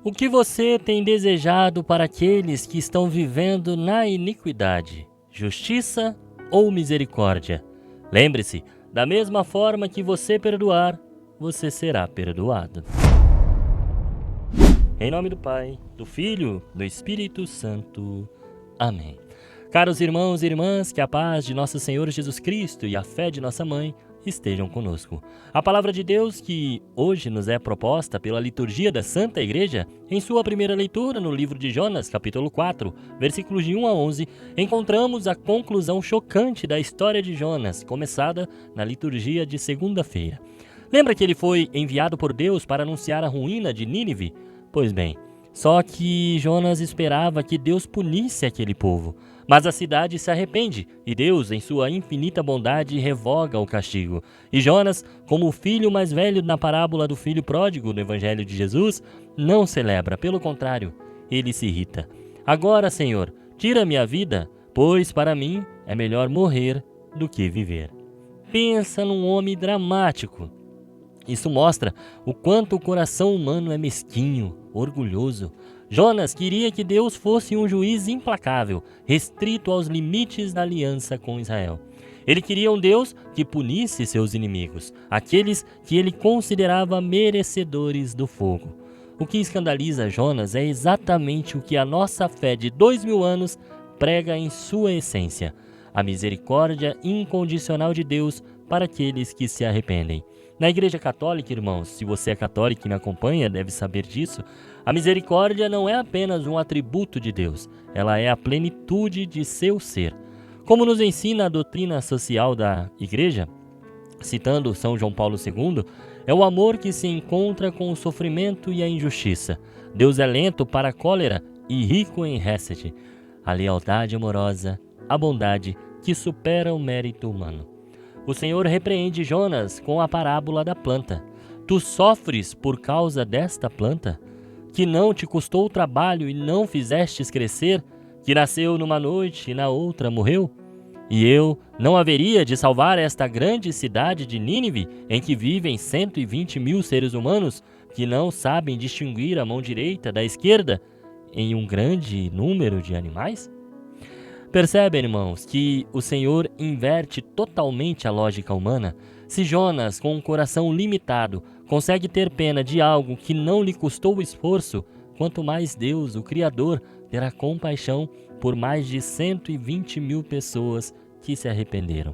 O que você tem desejado para aqueles que estão vivendo na iniquidade? Justiça ou misericórdia? Lembre-se, da mesma forma que você perdoar, você será perdoado. Em nome do Pai, do Filho, do Espírito Santo. Amém. Caros irmãos e irmãs, que a paz de nosso Senhor Jesus Cristo e a fé de nossa Mãe estejam conosco. A palavra de Deus que hoje nos é proposta pela liturgia da Santa Igreja, em sua primeira leitura no livro de Jonas, capítulo 4, versículos de 1 a 11, encontramos a conclusão chocante da história de Jonas, começada na liturgia de segunda-feira. Lembra que ele foi enviado por Deus para anunciar a ruína de Nínive? Pois bem, só que Jonas esperava que Deus punisse aquele povo. Mas a cidade se arrepende, e Deus, em sua infinita bondade, revoga o castigo. E Jonas, como o filho mais velho na parábola do filho pródigo no Evangelho de Jesus, não celebra, pelo contrário, ele se irrita. Agora, Senhor, tira-me a vida, pois para mim é melhor morrer do que viver. Pensa num homem dramático. Isso mostra o quanto o coração humano é mesquinho, orgulhoso. Jonas queria que Deus fosse um juiz implacável, restrito aos limites da aliança com Israel. Ele queria um Deus que punisse seus inimigos, aqueles que ele considerava merecedores do fogo. O que escandaliza Jonas é exatamente o que a nossa fé de 2000 anos prega em sua essência: a misericórdia incondicional de Deus para aqueles que se arrependem. Na Igreja Católica, irmãos, se você é católico e me acompanha, deve saber disso, a misericórdia não é apenas um atributo de Deus, ela é a plenitude de seu ser. Como nos ensina a doutrina social da Igreja, citando São João Paulo II, é o amor que se encontra com o sofrimento e a injustiça. Deus é lento para a cólera e rico em hesed, a lealdade amorosa, a bondade que supera o mérito humano. O Senhor repreende Jonas com a parábola da planta. Tu sofres por causa desta planta, que não te custou trabalho e não fizestes crescer, que nasceu numa noite e na outra morreu? E eu não haveria de salvar esta grande cidade de Nínive, em que vivem 120 mil seres humanos, que não sabem distinguir a mão direita da esquerda, em um grande número de animais? Percebem, irmãos, que o Senhor inverte totalmente a lógica humana? Se Jonas, com um coração limitado, consegue ter pena de algo que não lhe custou esforço, quanto mais Deus, o Criador, terá compaixão por mais de 120 mil pessoas que se arrependeram.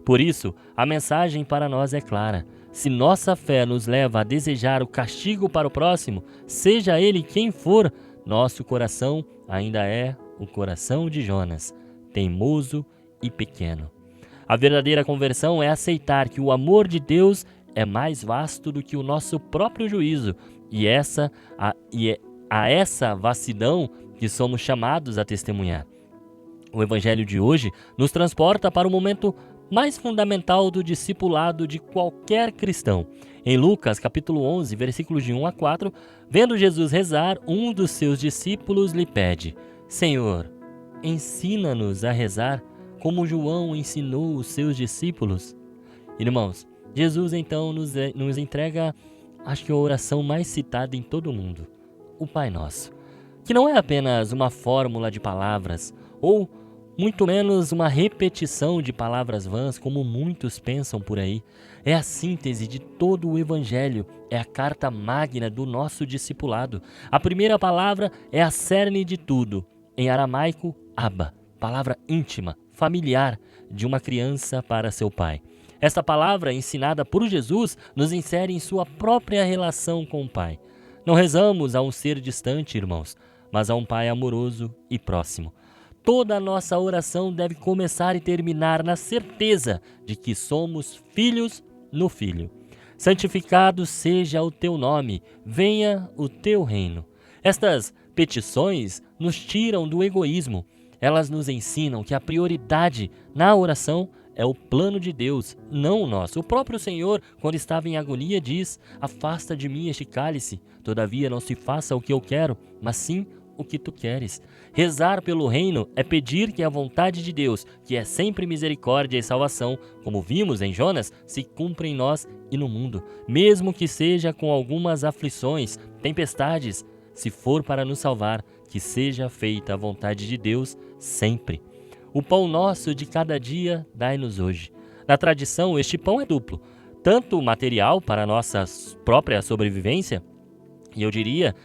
Por isso, a mensagem para nós é clara: se nossa fé nos leva a desejar o castigo para o próximo, seja ele quem for, nosso coração ainda é o coração de Jonas, teimoso e pequeno. A verdadeira conversão é aceitar que o amor de Deus é mais vasto do que o nosso próprio juízo, e é a essa vastidão que somos chamados a testemunhar. O Evangelho de hoje nos transporta para o momento mais fundamental do discipulado de qualquer cristão. Em Lucas, capítulo 11, versículos de 1 a 4, vendo Jesus rezar, um dos seus discípulos lhe pede: Senhor, ensina-nos a rezar como João ensinou os seus discípulos. Irmãos, Jesus então nos entrega, acho que a oração mais citada em todo o mundo, o Pai Nosso, que não é apenas uma fórmula de palavras, ou muito menos uma repetição de palavras vãs, como muitos pensam por aí. É a síntese de todo o Evangelho, é a carta magna do nosso discipulado. A primeira palavra é a cerne de tudo, em aramaico, Abba, palavra íntima, familiar de uma criança para seu pai. Esta palavra, ensinada por Jesus, nos insere em sua própria relação com o Pai. Não rezamos a um ser distante, irmãos, mas a um Pai amoroso e próximo. Toda a nossa oração deve começar e terminar na certeza de que somos filhos no Filho. Santificado seja o teu nome, venha o teu reino. Estas petições nos tiram do egoísmo. Elas nos ensinam que a prioridade na oração é o plano de Deus, não o nosso. O próprio Senhor, quando estava em agonia, diz: afasta de mim este cálice, todavia não se faça o que eu quero, mas sim o que tu queres. Rezar pelo reino é pedir que a vontade de Deus, que é sempre misericórdia e salvação, como vimos em Jonas, se cumpra em nós e no mundo, mesmo que seja com algumas aflições, tempestades, se for para nos salvar, que seja feita a vontade de Deus sempre. O pão nosso de cada dia dai-nos hoje. Na tradição, este pão é duplo, tanto material para a nossa própria sobrevivência, e eu diria,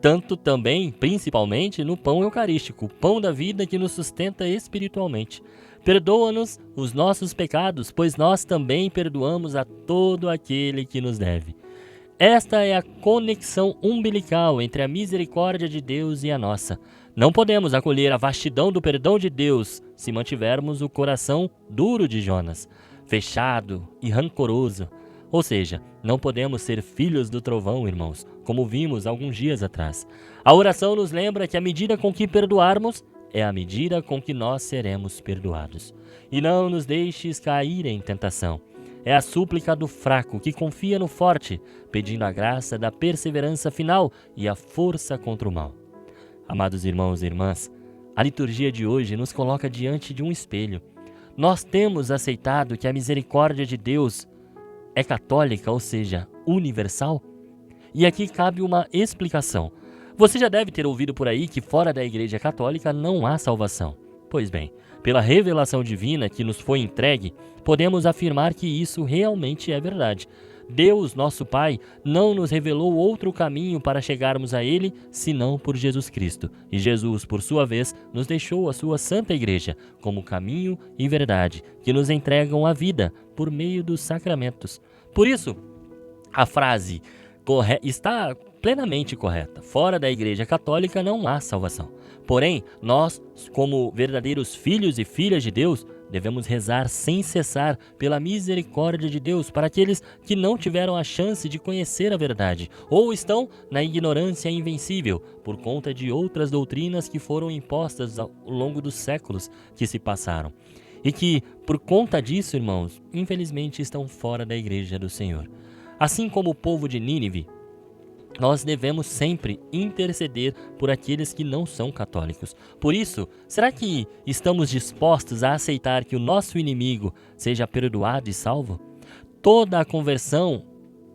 tanto também, principalmente, no pão eucarístico, o pão da vida que nos sustenta espiritualmente. Perdoa-nos os nossos pecados, pois nós também perdoamos a todo aquele que nos deve. Esta é a conexão umbilical entre a misericórdia de Deus e a nossa. Não podemos acolher a vastidão do perdão de Deus se mantivermos o coração duro de Jonas, fechado e rancoroso. Ou seja, não podemos ser filhos do trovão, irmãos, como vimos alguns dias atrás. A oração nos lembra que a medida com que perdoarmos é a medida com que nós seremos perdoados. E não nos deixes cair em tentação. É a súplica do fraco que confia no forte, pedindo a graça da perseverança final e a força contra o mal. Amados irmãos e irmãs, a liturgia de hoje nos coloca diante de um espelho. Nós temos aceitado que a misericórdia de Deus é católica, ou seja, universal? E aqui cabe uma explicação. Você já deve ter ouvido por aí que fora da Igreja Católica não há salvação. Pois bem, pela revelação divina que nos foi entregue, podemos afirmar que isso realmente é verdade. Deus, nosso Pai, não nos revelou outro caminho para chegarmos a Ele, senão por Jesus Cristo. E Jesus, por sua vez, nos deixou a sua Santa Igreja como caminho e verdade, que nos entregam a vida por meio dos sacramentos. Por isso, a frase está plenamente correta. Fora da Igreja Católica não há salvação. Porém, nós, como verdadeiros filhos e filhas de Deus, devemos rezar sem cessar pela misericórdia de Deus para aqueles que não tiveram a chance de conhecer a verdade ou estão na ignorância invencível por conta de outras doutrinas que foram impostas ao longo dos séculos que se passaram. E que, por conta disso, irmãos, infelizmente estão fora da Igreja do Senhor. Assim como o povo de Nínive, nós devemos sempre interceder por aqueles que não são católicos. Por isso, será que estamos dispostos a aceitar que o nosso inimigo seja perdoado e salvo? Toda a conversão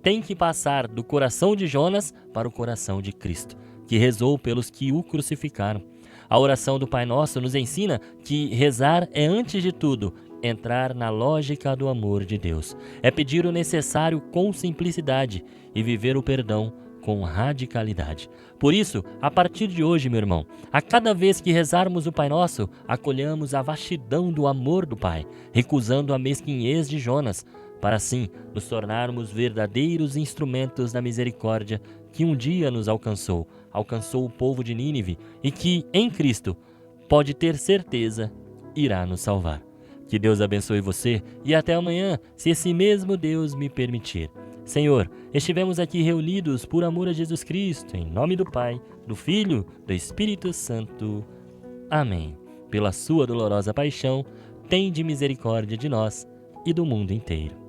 tem que passar do coração de Jonas para o coração de Cristo, que rezou pelos que o crucificaram. A oração do Pai Nosso nos ensina que rezar é, antes de tudo, entrar na lógica do amor de Deus. É pedir o necessário com simplicidade e viver o perdão com radicalidade. Por isso, a partir de hoje, meu irmão, a cada vez que rezarmos o Pai Nosso, acolhamos a vastidão do amor do Pai, recusando a mesquinhez de Jonas, para assim nos tornarmos verdadeiros instrumentos da misericórdia que um dia nos alcançou o povo de Nínive e que, em Cristo, pode ter certeza, irá nos salvar. Que Deus abençoe você e até amanhã, se esse mesmo Deus me permitir. Senhor, estivemos aqui reunidos por amor a Jesus Cristo, em nome do Pai, do Filho, do Espírito Santo. Amém. Pela sua dolorosa paixão, tende misericórdia de nós e do mundo inteiro.